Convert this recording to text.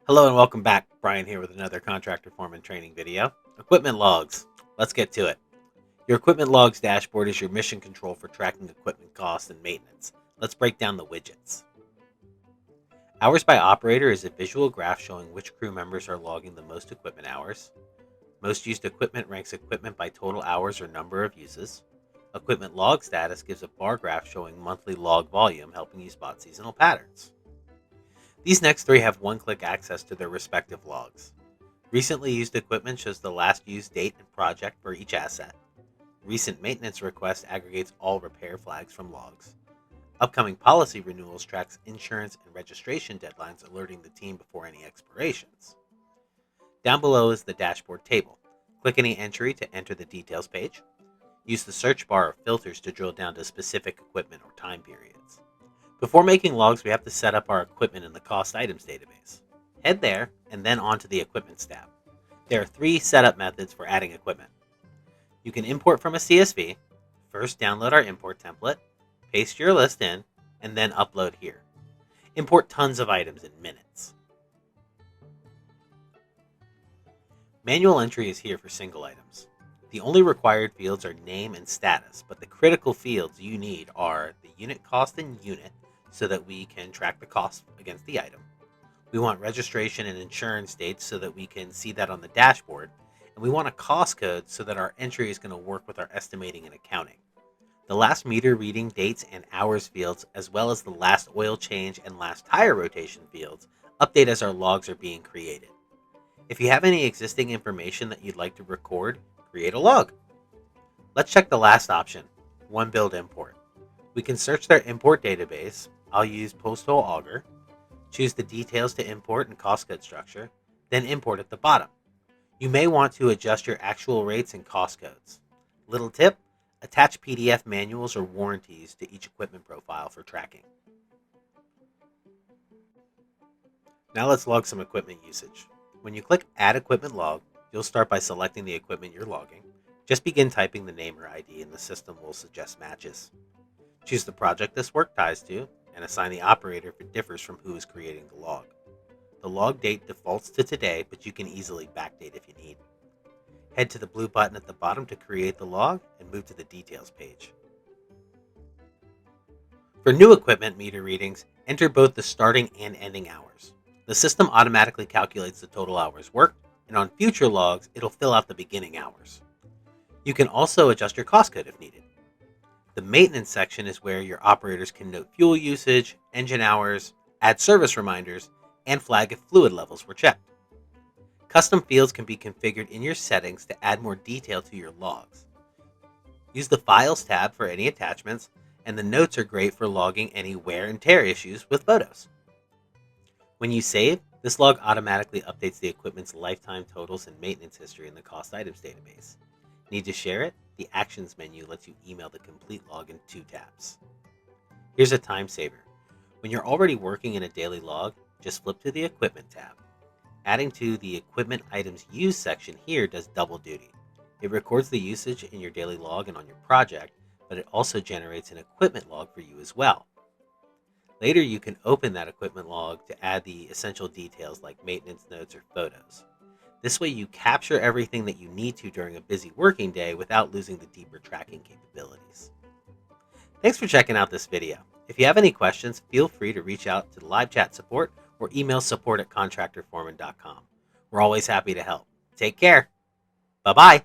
Hello and welcome back. Brian here with another Contractor Foreman training video. Equipment logs. Let's get to it. Your equipment logs dashboard is your mission control for tracking equipment costs and maintenance. Let's break down the widgets. Hours by operator is a visual graph showing which crew members are logging the most equipment hours. Most used equipment ranks equipment by total hours or number of uses. Equipment log status gives a bar graph showing monthly log volume, helping you spot seasonal patterns. These next three have one-click access to their respective logs. Recently used equipment shows the last used date and project for each asset. Recent maintenance request aggregates all repair flags from logs. Upcoming policy renewals tracks insurance and registration deadlines, alerting the team before any expirations. Down below is the dashboard table. Click any entry to enter the details page. Use the search bar or filters to drill down to specific equipment or time periods. Before making logs, we have to set up our equipment in the cost items database. Head there and then onto the equipment tab. There are three setup methods for adding equipment. You can import from a CSV. First, download our import template, paste your list in, and then upload here. Import tons of items in minutes. Manual entry is here for single items. The only required fields are name and status, but the critical fields you need are the unit cost and unit, so that we can track the cost against the item. We want registration and insurance dates so that we can see that on the dashboard. And we want a cost code so that our entry is going to work with our estimating and accounting. The last meter reading dates and hours fields, as well as the last oil change and last tire rotation fields, update as our logs are being created. If you have any existing information that you'd like to record, create a log. Let's check the last option, one build import. We can search their import database. I'll use Postal Auger. Choose the details to import and cost code structure, then import at the bottom. You may want to adjust your actual rates and cost codes. Little tip, attach PDF manuals or warranties to each equipment profile for tracking. Now let's log some equipment usage. When you click Add Equipment Log, you'll start by selecting the equipment you're logging. Just begin typing the name or ID and the system will suggest matches. Choose the project this work ties to, and assign the operator if it differs from who is creating the log. The log date defaults to today, but you can easily backdate if you need. Head to the blue button at the bottom to create the log and move to the details page. For new equipment meter readings, enter both the starting and ending hours. The system automatically calculates the total hours worked, and on future logs, it'll fill out the beginning hours. You can also adjust your cost code if needed. The maintenance section is where your operators can note fuel usage, engine hours, add service reminders, and flag if fluid levels were checked. Custom fields can be configured in your settings to add more detail to your logs. Use the Files tab for any attachments, and the notes are great for logging any wear and tear issues with photos. When you save, this log automatically updates the equipment's lifetime totals and maintenance history in the cost items database. Need to share it? The Actions menu lets you email the complete log in 2 taps. Here's a time saver. When you're already working in a daily log, just flip to the Equipment tab. Adding to the Equipment Items Used section here does double duty. It records the usage in your daily log and on your project, but it also generates an equipment log for you as well. Later, you can open that equipment log to add the essential details like maintenance notes or photos. This way you capture everything that you need to during a busy working day without losing the deeper tracking capabilities. Thanks for checking out this video. If you have any questions, feel free to reach out to the live chat support or email support@contractorforeman.com. We're always happy to help. Take care. Bye-bye.